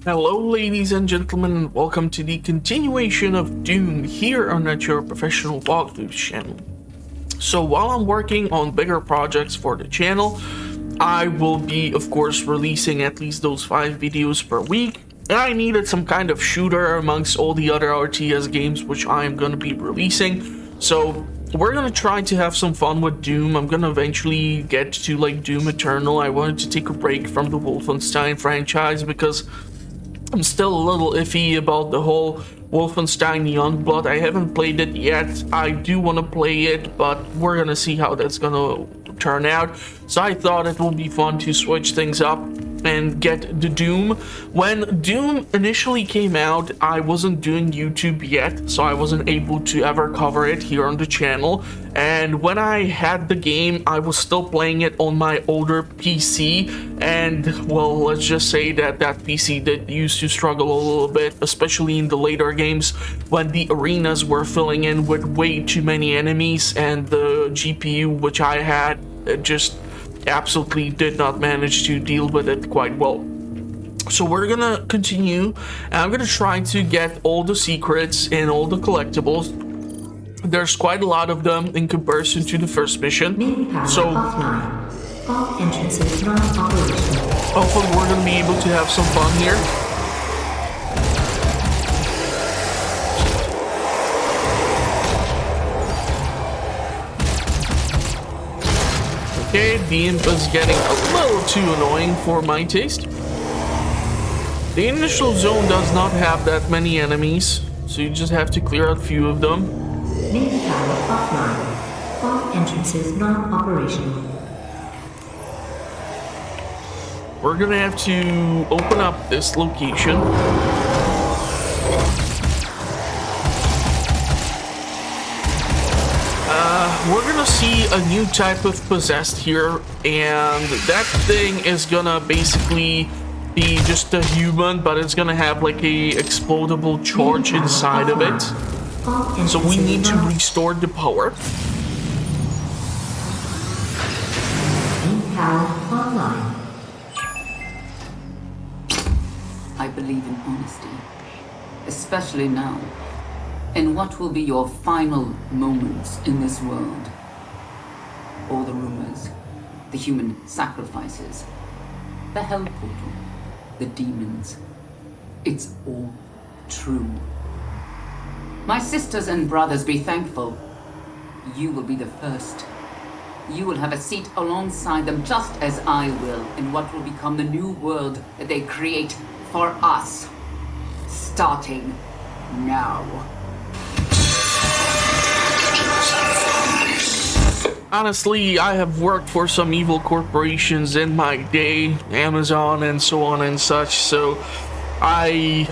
Hello ladies and gentlemen, and welcome to the continuation of Doom here on your professional walkthrough channel. So while I'm working on bigger projects for the channel, I will be of course releasing at least those 5 videos per week. And I needed some kind of shooter amongst all the other RTS games which I am going to be releasing. So we're going to try to have some fun with Doom. I'm going to eventually get to like Doom Eternal. I wanted to take a break from the Wolfenstein franchise because I'm still a little iffy about the whole Wolfenstein Youngblood. I haven't played it yet. I do want to play it, but we're gonna see how that's gonna turn out. So I thought it would be fun to switch things up and get the Doom. When Doom initially came out, I wasn't doing YouTube yet, so I wasn't able to ever cover it here on the channel. And when I had the game, I was still playing it on my older PC, and well, let's just say that that PC did used to struggle a little bit, especially in the later games when the arenas were filling in with way too many enemies, and the GPU which I had just absolutely did not manage to deal with it quite well. So we're gonna continue, and I'm gonna try to get all the secrets and all the collectibles. There's quite a lot of them in comparison to the first mission, so all entrances non-operational. Hopefully we're gonna be able to have some fun here. Okay, the imp is getting a little too annoying for my taste. The initial zone does not have that many enemies, so you just have to clear out a few of them. Main tower offline. All entrances non-operational. We're gonna have to open up this location. We're gonna see a new type of possessed here, and that thing is gonna basically be just a human, but it's gonna have like a explodable charge inside of it. So we need to restore the power. Main tower online. I believe in honesty, especially now, in what will be your final moments in this world. All the rumors, the human sacrifices, the hell portal, the demons, it's all true. My sisters and brothers, be thankful. You will be the first. You will have a seat alongside them, just as I will, in what will become the new world that they create for us, starting now. Honestly, I have worked for some evil corporations in my day, Amazon and so on and such, so I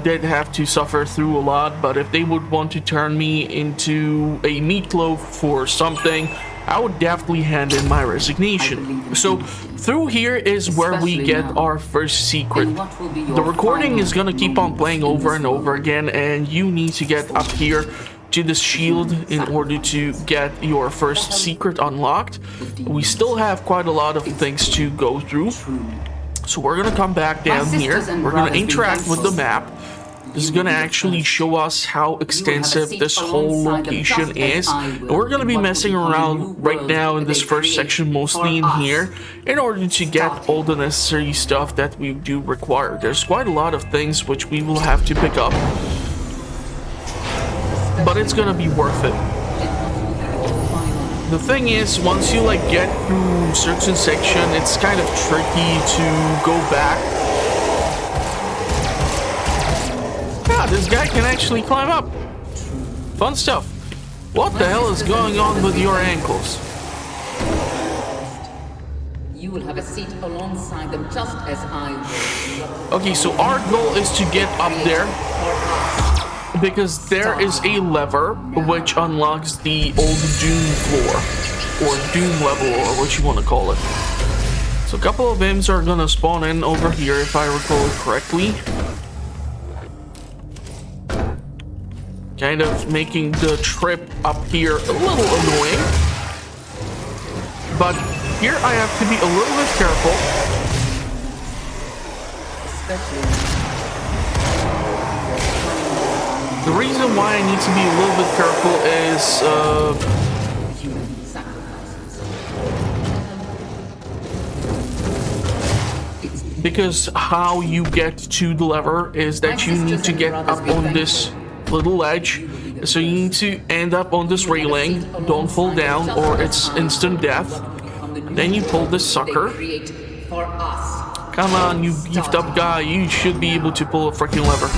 did have to suffer through a lot, but if they would want to turn me into a meatloaf for something, I would definitely hand in my resignation. So through here is where we get our first secret. The recording is gonna keep on playing over and over again, and you need to get up here to this shield in order to get your first secret unlocked. We still have quite a lot of things to go through, so we're gonna come back down here. We're gonna interact with the map. This is gonna actually show us how extensive this whole location is, and we're gonna be messing around right now in this first section, mostly in here, in order to get all the necessary stuff that we do require. There's quite a lot of things which we will have to pick up, but it's gonna be worth it. The thing is, once you like get through certain section, it's kind of tricky to go back. Yeah, this guy can actually climb up. Fun stuff. What the hell is going on with your ankles? You will have a seat alongside them, just as I will. Okay, so our goal is to get up there, because there is a lever which unlocks the old Doom floor, or Doom level, or what you want to call it. So a couple of imps are gonna spawn in over here, if I recall it correctly. Kind of making the trip up here a little annoying. But here I have to be a little bit careful. Especially The reason why I need to be a little bit careful is Human sacrifices. because how you get to the lever is that you need to get up on this little ledge. So you need to end up on this railing, don't fall down or it's instant death. Then you pull this sucker. For us. Come on, you beefed up guy, you should be able to pull a freaking lever.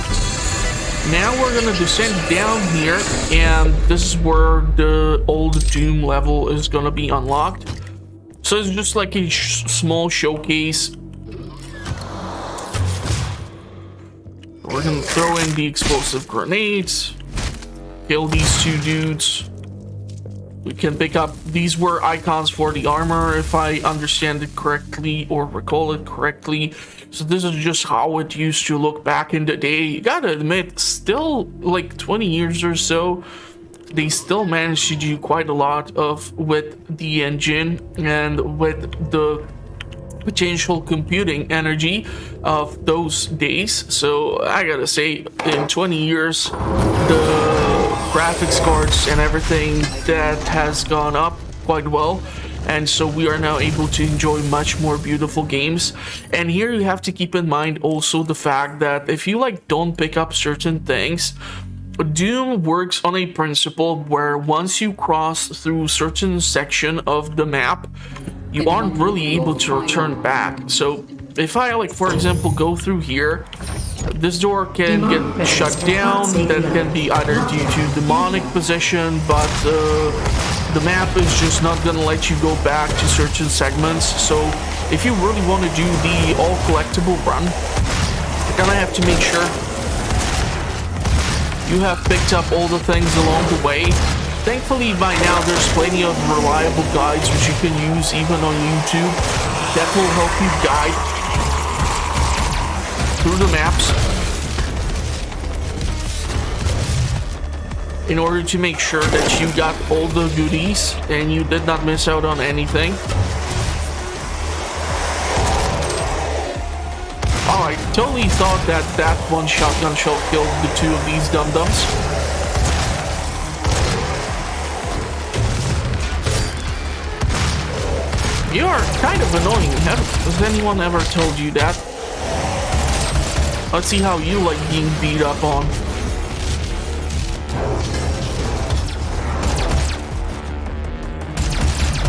Now we're gonna descend down here, and this is where the old Doom level is gonna be unlocked. So it's just like a small showcase. We're gonna throw in the explosive grenades, kill these two dudes. We can pick up, these were icons for the armor, if I understand it correctly or recall it correctly. So this is just how it used to look back in the day. You gotta admit, still like 20 years or so, they still managed to do quite a lot of with the engine and with the potential computing energy of those days. So I gotta say, in 20 years, the graphics cards and everything that has gone up quite well, and so we are now able to enjoy much more beautiful games. And here you have to keep in mind also the fact that if you like don't pick up certain things, Doom works on a principle where once you cross through certain section of the map, you aren't really able to return back. So if I, like, for example, go through here, this door can get shut down. That can be either due to demonic possession, but the map is just not gonna let you go back to certain segments. So if you really want to do the all collectible run, you're gonna have to make sure you have picked up all the things along the way. Thankfully, by now, there's plenty of reliable guides which you can use even on YouTube that will help you guide through the maps in order to make sure that you got all the goodies and you did not miss out on anything. Oh, I totally thought that one shotgun shell killed the two of these dum-dums. You are kind of annoying. Has anyone ever told you that? Let's see how you like being beat up on.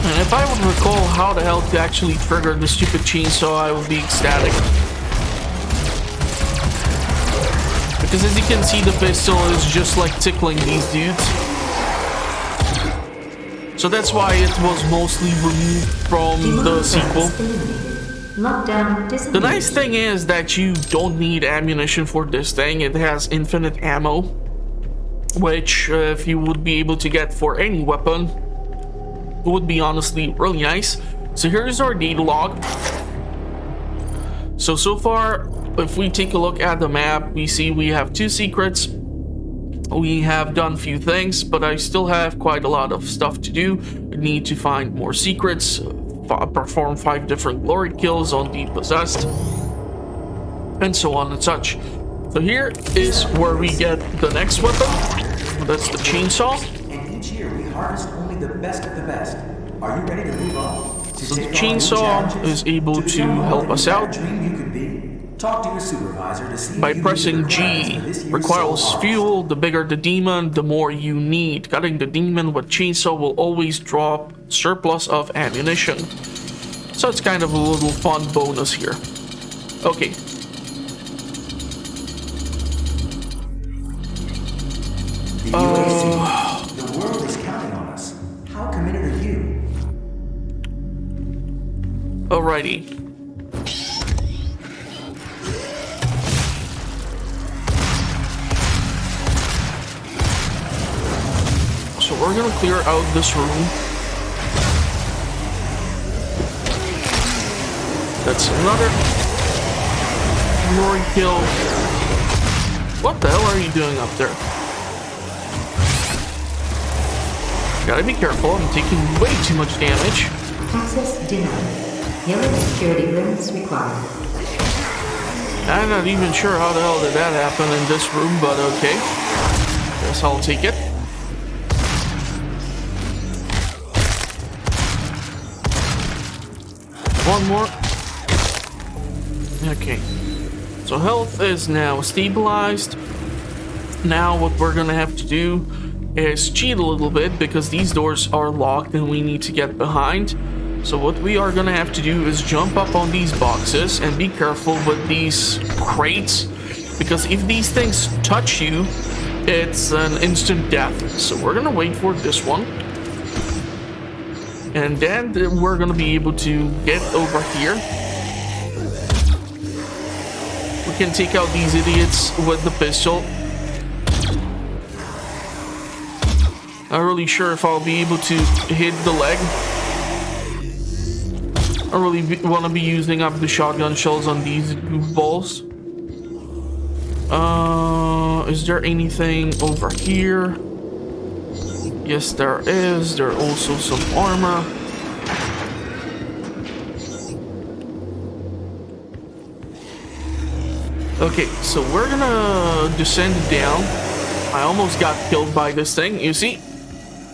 And if I would recall how the hell to actually trigger the stupid chainsaw, I would be ecstatic. Because as you can see, the pistol is just like tickling these dudes. So that's why it was mostly removed from the sequel. The nice thing is that you don't need ammunition for this thing. It has infinite ammo, which if you would be able to get for any weapon, would be honestly really nice. So here's our data log. So far, if we take a look at the map, we see we have 2 secrets. We have done few things, but I still have quite a lot of stuff to do. I need to find more secrets, perform 5 different glory kills on the possessed, and so on and such. So here is where we get the next weapon. That's the chainsaw. And each year we harvest only the best of the best. Are you ready to move on? So the chainsaw is able to help us out. Talk to your supervisor to see by pressing G. Requires fuel. The bigger the demon, the more you need. Cutting the demon with chainsaw will always drop surplus of ammunition. So it's kind of a little fun bonus here. Okay. The world is counting on us. How committed are you? Alrighty. So we're gonna clear out this room. That's another glory kill. What the hell are you doing up there? Gotta be careful, I'm taking way too much damage. Access denied. Yellow security clearance required. I'm not even sure how the hell did that happen in this room, but okay. Yes, I'll take it. One more. Okay. So health is now stabilized. Now what we're gonna have to do is cheat a little bit because these doors are locked and we need to get behind. So what we are gonna have to do is jump up on these boxes and be careful with these crates, because if these things touch you, it's an instant death. So we're gonna wait for this one. And then we're gonna be able to get over here. We can take out these idiots with the pistol. Not really sure if I'll be able to hit the leg. I really want to be using up the shotgun shells on these goofballs. Is there anything over here? Yes, there is. There are also some armor. Okay, so we're gonna descend down. I almost got killed by this thing. You see?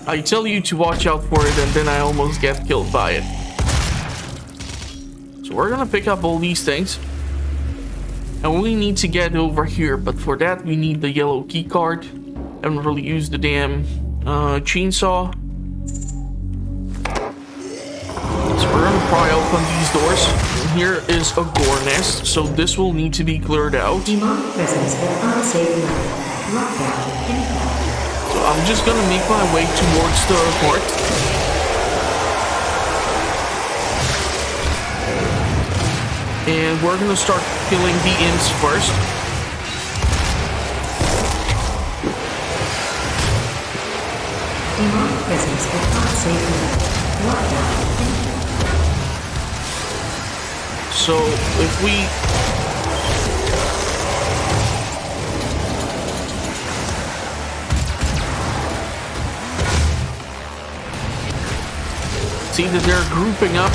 I tell you to watch out for it, and then I almost get killed by it. So we're gonna pick up all these things. And we need to get over here, but for that we need the yellow key card. I haven't really used the damn chainsaw. So we're gonna pry open these doors. And here is a gore nest, so this will need to be cleared out. Demonic presence at unsafe level. Lockdown incoming. So I'm just gonna make my way towards the port. And we're gonna start killing the imps first. Demonic presence at unsafe level. Lockdown incoming. So if we see that they're grouping up,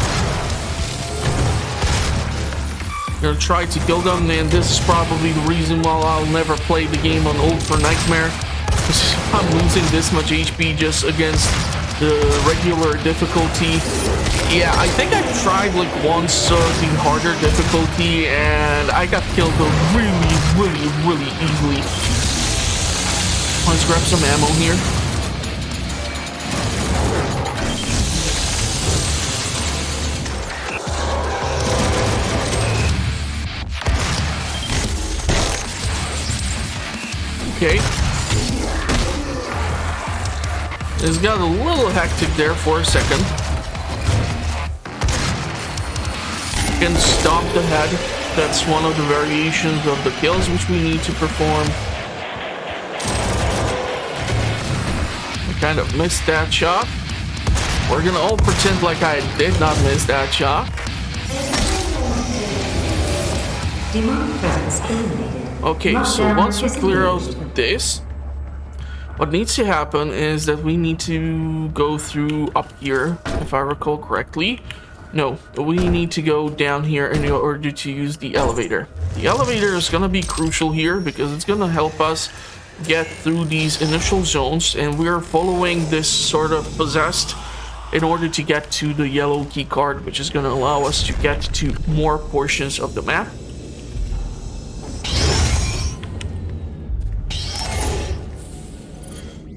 gonna try to kill them, and this is probably the reason why I'll never play the game on Old for Nightmare. I'm losing this much HP just against the regular difficulty. Yeah, I think I tried like once the harder difficulty, and I got killed really easily. Let's grab some ammo here. Okay. It's got a little hectic there for a second. You can stomp the head. That's one of the variations of the kills which we need to perform. I kind of missed that shot. We're gonna all pretend like I did not miss that shot. Demonic presence eliminated. Okay, so Lockdown once we is clear out engaged. this, what needs to happen is that we need to go through up here, if I recall correctly. No, we need to go down here in order to use the elevator. The elevator is going to be crucial here because it's going to help us get through these initial zones, and we're following this sort of possessed in order to get to the yellow key card, which is going to allow us to get to more portions of the map.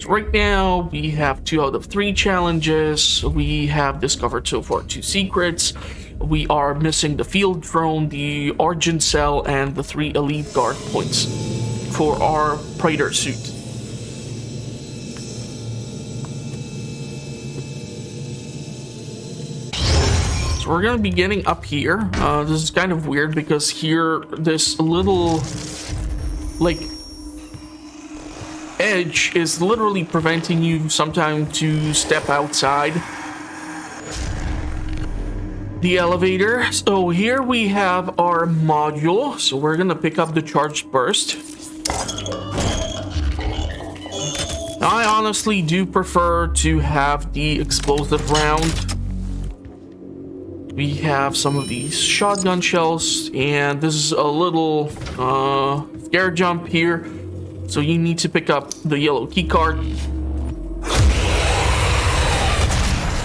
Right now, we have 2 out of 3 challenges. We have discovered so far 2 secrets. We are missing the field drone, the Argent Cell, and the 3 elite guard points for our Praetor suit. So we're gonna be getting up here. This is kind of weird because here, this little, like, edge is literally preventing you sometimes to step outside the elevator. So here we have our module. So we're gonna pick up the charged burst. I honestly do prefer to have the explosive round. We have some of these shotgun shells, and this is a little scare jump here. So you need to pick up the yellow key card.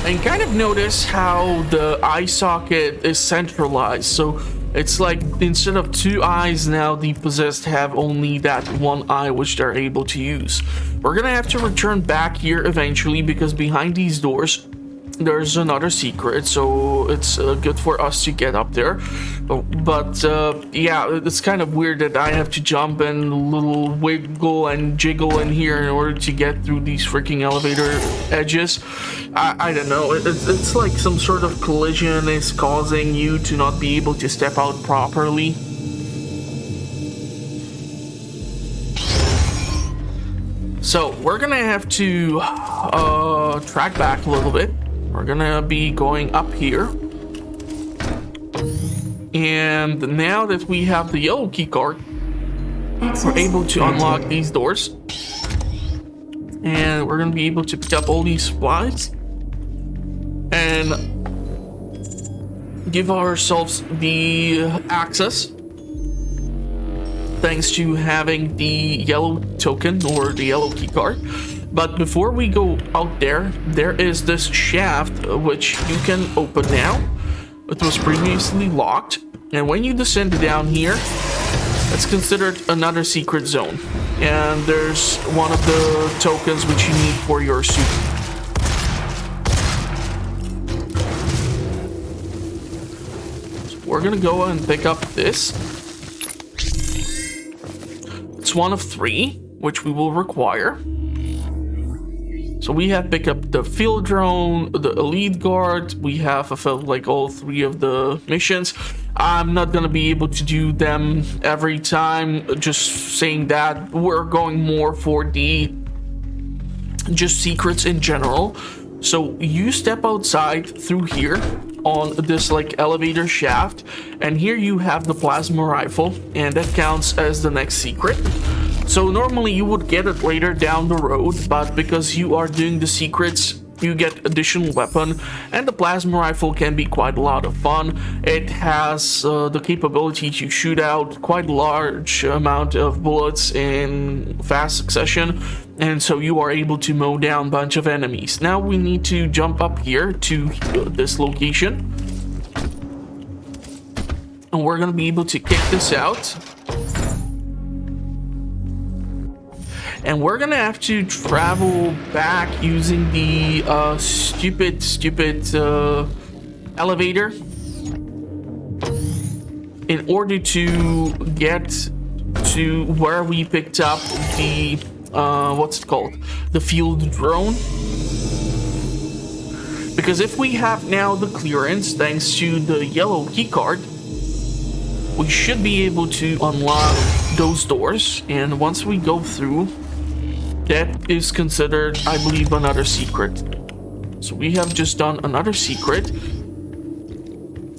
And kind of notice how the eye socket is centralized. So it's like instead of 2 eyes now, the possessed have only that 1 eye which they're able to use. We're gonna have to return back here eventually because behind these doors there's another secret, so it's good for us to get up there. But yeah, it's kind of weird that I have to jump and little wiggle and jiggle in here in order to get through these freaking elevator edges. I don't know, it's like some sort of collision is causing you to not be able to step out properly. So we're gonna have to track back a little bit. We're gonna be going up here. And now that we have the yellow key card, we're able to unlock these doors. And we're gonna be able to pick up all these supplies and give ourselves the access thanks to having the yellow token or the yellow key card. But before we go out there, there is this shaft which you can open now. It was previously locked, and when you descend down here, it's considered another secret zone. And there's one of the tokens which you need for your suit. So we're gonna go and pick up this. It's one of 3, which we will require. So we have picked up the field drone, the elite guard. We have fulfilled like all 3 of the missions. I'm not gonna be able to do them every time. Just saying that we're going more for the just secrets in general. So you step outside through here on this like elevator shaft, and here you have the plasma rifle, and that counts as the next secret. So normally you would get it later down the road, but because you are doing the secrets, you get additional weapon, and the plasma rifle can be quite a lot of fun. It has the capability to shoot out quite a large amount of bullets in fast succession, and so you are able to mow down a bunch of enemies. Now we need to jump up here to this location, and we're gonna be able to kick this out. And we're gonna have to travel back using the stupid elevator in order to get to where we picked up the what's it called? The field drone. Because if we have now the clearance thanks to the yellow key card, we should be able to unlock those doors, and once we go through, that is considered, I believe, another secret. So we have just done another secret.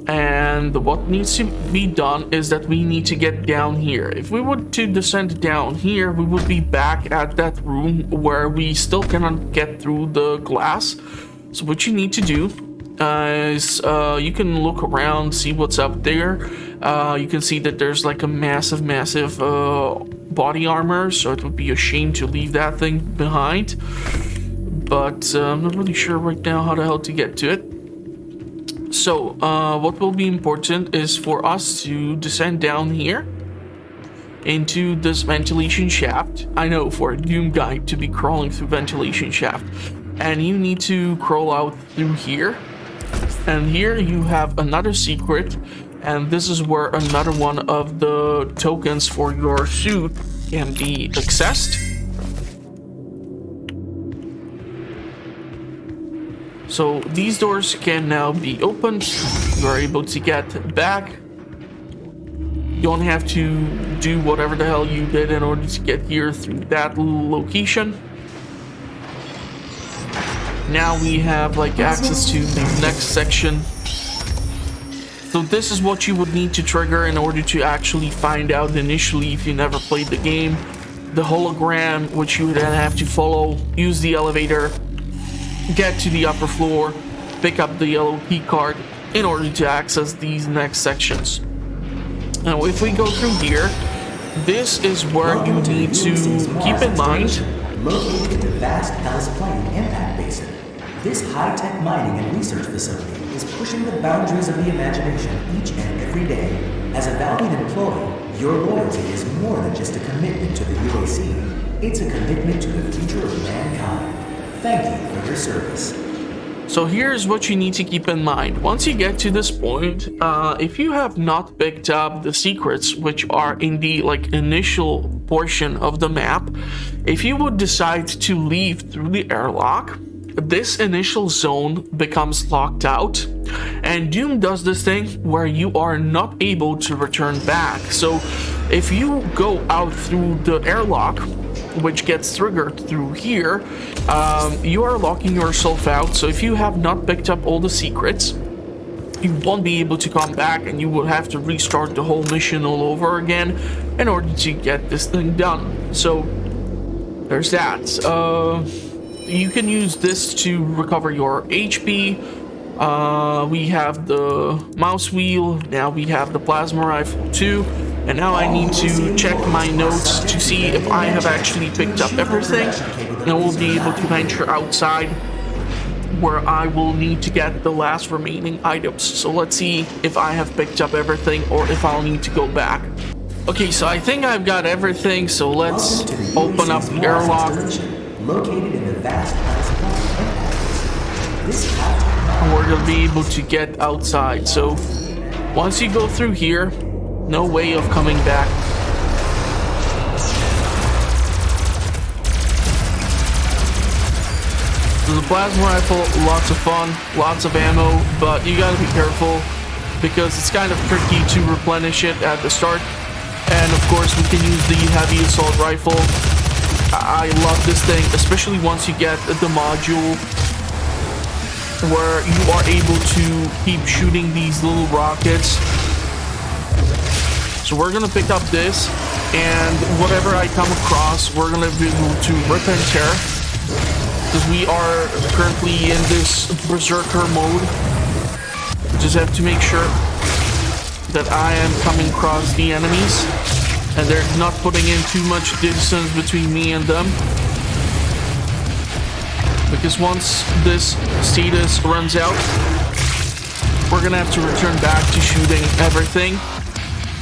And what needs to be done is that we need to get down here. If we were to descend down here, we would be back at that room where we still cannot get through the glass. So what you need to do is you can look around, see what's up there. You can see that there's like a massive body armor, so it would be a shame to leave that thing behind. But I'm not really sure right now how the hell to get to it. So what will be important is for us to descend down here into this ventilation shaft. I know, for a Doom guy to be crawling through ventilation shaft. And you need to crawl out through here. And here you have another secret. And this is where another one of the tokens for your suit can be accessed. So these doors can now be opened. You are able to get back. You don't have to do whatever the hell you did in order to get here through that location. Now we have like access to the next section. So this is what you would need to trigger in order to actually find out initially, if you never played the game, the hologram, which you would then have to follow, use the elevator, get to the upper floor, pick up the yellow key card in order to access these next sections. Now if we go through here, this is where you Welcome to need to UAC's keep Mars in mind. installation, located in the vast Hellas Plain impact basin. This high-tech mining and research facility is pushing the boundaries of the imagination each and every day. As a valued employee, your loyalty is more than just a commitment to the UAC. It's a commitment to the future of mankind. Thank you for your service. So here's what you need to keep in mind. Once you get to this point, if you have not picked up the secrets, which are in the initial portion of the map, if you would decide to leave through the airlock, this initial zone becomes locked out, and Doom does this thing where you are not able to return back. So if you go out through the airlock, which gets triggered through here, you are locking yourself out. So if you have not picked up all the secrets, you won't be able to come back, and you will have to restart the whole mission all over again in order to get this thing done. So there's that. You can use this to recover your HP. We have the mouse wheel, now we have the plasma rifle too. And now I need to check my notes to see if I have actually picked up everything. And I will be able to venture outside where I will need to get the last remaining items. So let's see if I have picked up everything or if I'll need to go back. Okay, so I think I've got everything, so let's open up the airlock. Located in the vast Hellas Plain impact basin. This high-tech We're gonna be able to get outside. So once you go through here, no way of coming back. So the plasma rifle, lots of fun, lots of ammo, but you gotta be careful because it's kind of tricky to replenish it at the start. And of course we can use the heavy assault rifle. I love this thing, especially once you get the module where you are able to keep shooting these little rockets. So we're gonna pick up this, and whatever I come across, we're gonna be able to rip and tear, because we are currently in this berserker mode. Just have to make sure that I am coming across the enemies, and they're not putting in too much distance between me and them. Because once this status runs out, we're gonna have to return back to shooting everything.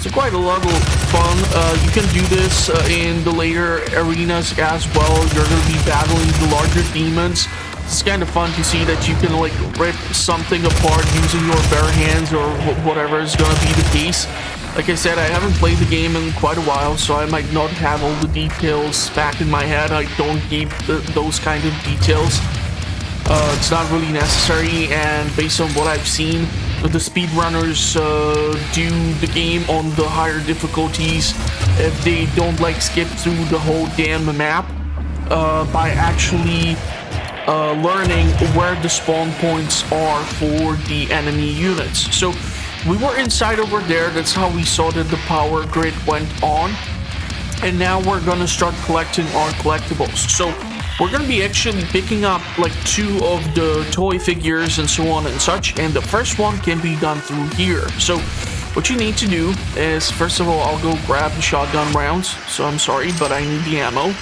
It's quite a lot of fun. You can do this in the later arenas as well. You're going to be battling the larger demons. It's kind of fun to see that you can rip something apart using your bare hands or whatever is going to be the case. Like I said, I haven't played the game in quite a while, so I might not have all the details back in my head. I don't keep those kind of details. It's not really necessary, and based on what I've seen, the speedrunners do the game on the higher difficulties if they don't skip through the whole damn map by actually learning where the spawn points are for the enemy units. So we were inside over there, that's how we saw that the power grid went on, and now we're gonna start collecting our collectibles. So we're gonna be actually picking up 2 of the toy figures and so on and such, and the first one can be done through here. So what you need to do is, first of all, I'll go grab the shotgun rounds. So I'm sorry, but I need the ammo.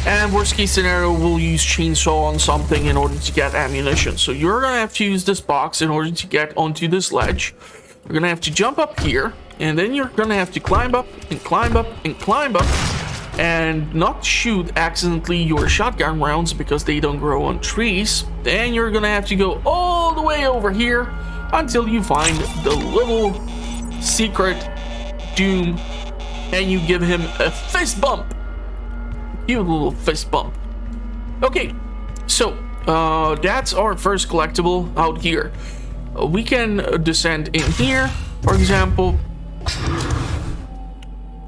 And worst case scenario, we'll use chainsaw on something in order to get ammunition. So you're gonna have to use this box in order to get onto this ledge. You're gonna have to jump up here, and then you're gonna have to climb up and climb up and climb up, and not shoot accidentally your shotgun rounds because they don't grow on trees. Then you're gonna have to go all the way over here until you find the little secret Doom, and you give him a fist bump. Cute little fist bump. Okay, so that's our first collectible out here. We can descend in here, for example.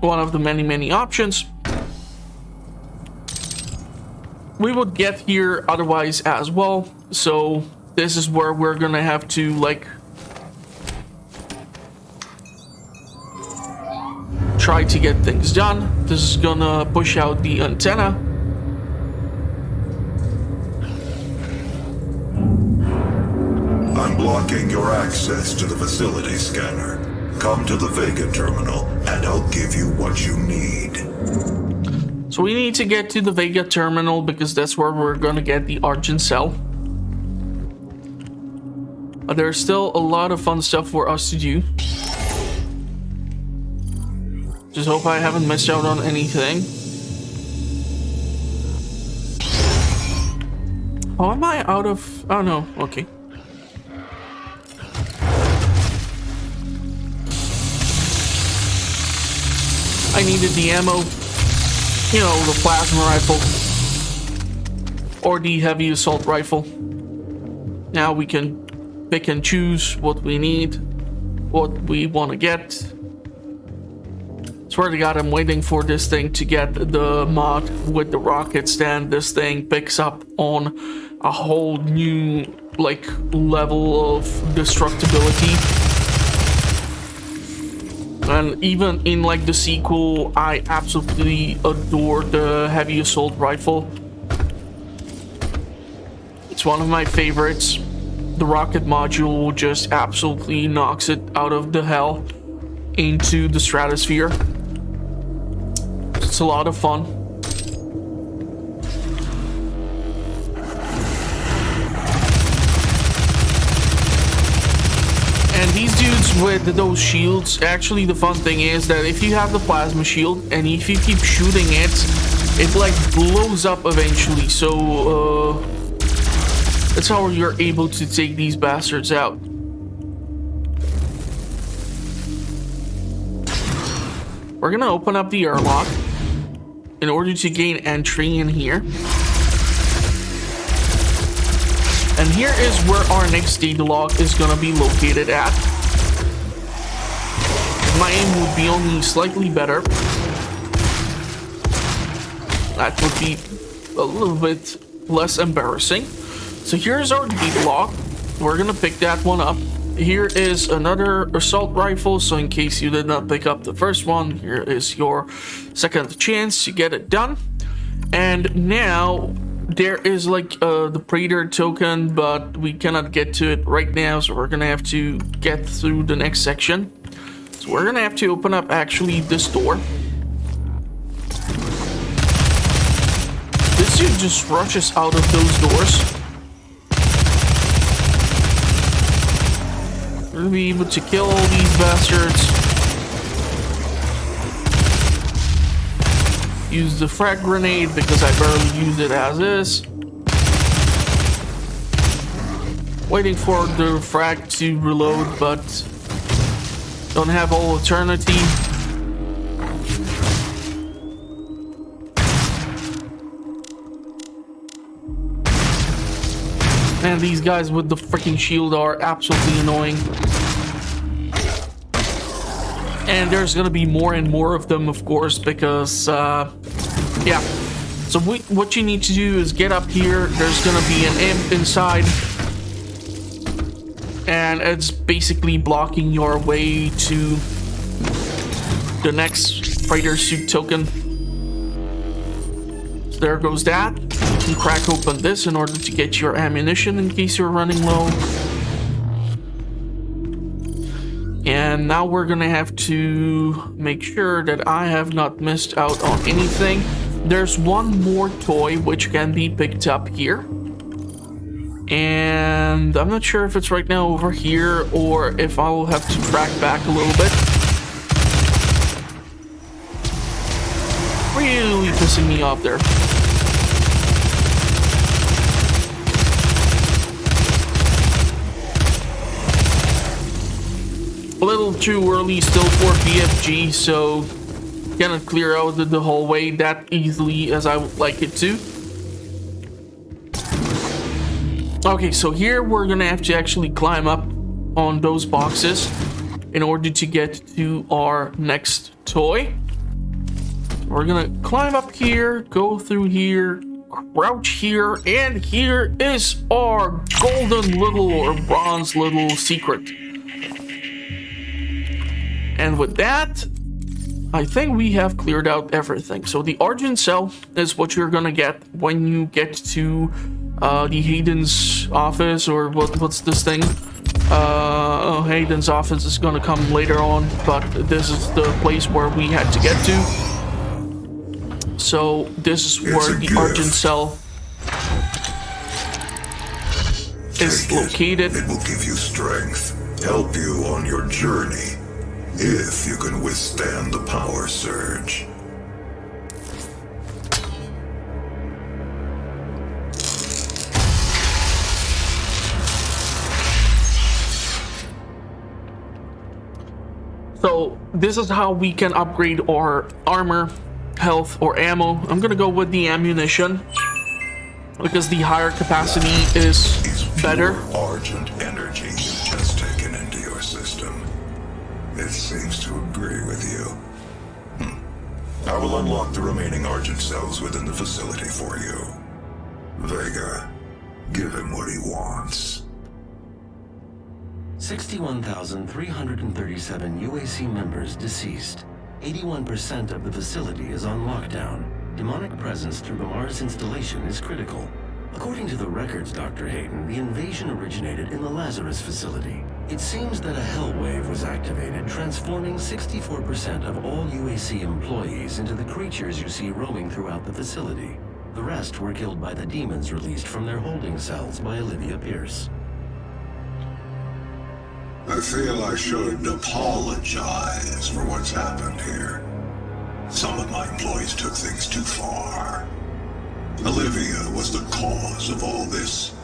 One of the many options. We would get here otherwise as well. So this is where we're gonna have to try to get things done. This is gonna push out the antenna. access to the facility scanner. Come to the Vega terminal, and I'll give you what you need. So we need to get to the Vega terminal because that's where we're gonna get the Argent Cell. But there's still a lot of fun stuff for us to do. Just hope I haven't missed out on anything. Oh, am I out of... Oh, no. Okay. I needed the ammo. You know, the plasma rifle. Or the heavy assault rifle. Now we can pick and choose what we need. What we want to get. Swear to God, I'm waiting for this thing to get the mod with the rockets. Then this thing picks up on a whole new, like, level of destructibility. And even in, like, the sequel, I absolutely adore the heavy assault rifle. It's one of my favorites. The rocket module just absolutely knocks it out of the hell into the stratosphere. It's a lot of fun. And these dudes with those shields, actually the fun thing is that if you have the plasma shield and if you keep shooting it, it like blows up eventually. So that's how you're able to take these bastards out. We're gonna open up the airlock in order to gain entry in here. And here is where our next data log is gonna be located at. My aim would be only slightly better. That would be a little bit less embarrassing. So here's our data log. We're gonna pick that one up. Here is another assault rifle, so in case you did not pick up the first one, here is your second chance to get it done. And now there is like the Praetor token, but we cannot get to it right now, so we're gonna have to get through the next section. So we're gonna have to open up actually this door. This dude just rushes out of those doors. We're gonna be able to kill all these bastards. Use the frag grenade because I barely use it as is. Waiting for the frag to reload, but don't have all eternity. Man, these guys with the freaking shield are absolutely annoying. And there's gonna be more and more of them, of course, because, yeah. So what you need to do is get up here. There's gonna be an imp inside. And it's basically blocking your way to the next Praetor suit token. So there goes that. You can crack open this in order to get your ammunition in case you're running low. And now we're gonna have to make sure that I have not missed out on anything. There's one more toy which can be picked up here. And I'm not sure if it's right now over here or if I will have to track back a little bit. Really pissing me off there. A little too early still for BFG, so cannot clear out the hallway that easily as I would like it to. Okay, so here we're gonna have to actually climb up on those boxes in order to get to our next toy. We're gonna climb up here, go through here, crouch here, and here is our golden little or bronze little secret. And with that, I think we have cleared out everything. So the Argent Cell is what you're gonna get when you get to the Hayden's office, or what's this thing? Hayden's office is gonna come later on, but this is the place where we had to get to. So this is where the Argent cell is located. It will give you strength, help you on your journey, if you can withstand the power surge. So this is how we can upgrade our armor, health, or ammo. I'm gonna go with the ammunition because the higher capacity is better. Argent energy you've just taken into your system. It seems to agree with you. I will unlock the remaining Argent cells within the facility for you. Vega, give him what he wants. 61,337 UAC members deceased. 81% of the facility is on lockdown. Demonic presence through the Mars installation is critical. According to the records, Dr. Hayden, the invasion originated in the Lazarus facility. It seems that a hell wave was activated, transforming 64% of all UAC employees into the creatures you see roaming throughout the facility. The rest were killed by the demons released from their holding cells by Olivia Pierce. I feel I should apologize for what's happened here. Some of my employees took things too far. Olivia was the cause of all this,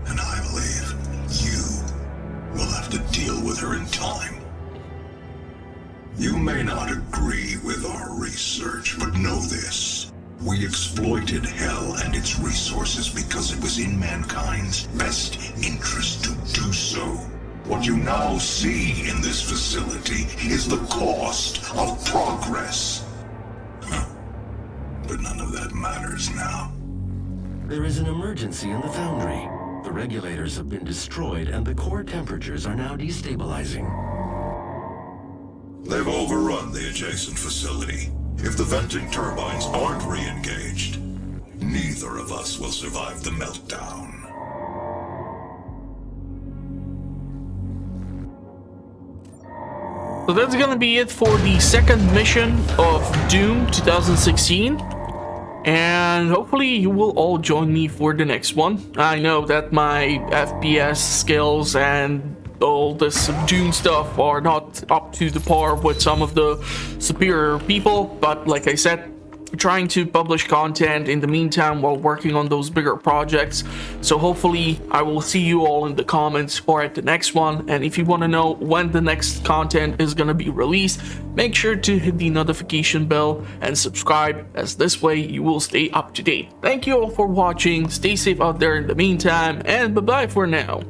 and I believe you will have to deal with her in time. You may not agree with our research, but know this. We exploited Hell and its resources because it was in mankind's best interest to do so. What you now see in this facility is the cost of progress. But none of that matters now. There is an emergency in the foundry. The regulators have been destroyed and the core temperatures are now destabilizing. They've overrun the adjacent facility. If the venting turbines aren't re-engaged, neither of us will survive the meltdown. So that's gonna be it for the second mission of Doom 2016. And hopefully you will all join me for the next one. I know that my FPS skills and all this Doom stuff are not up to the par with some of the superior people, but like I said, trying to publish content in the meantime while working on those bigger projects. So hopefully I will see you all in the comments or at the next one. And if you want to know when the next content is going to be released, make sure to hit the notification bell and subscribe, as this way you will stay up to date. Thank you all for watching. Stay safe out there in the meantime, and bye bye for now.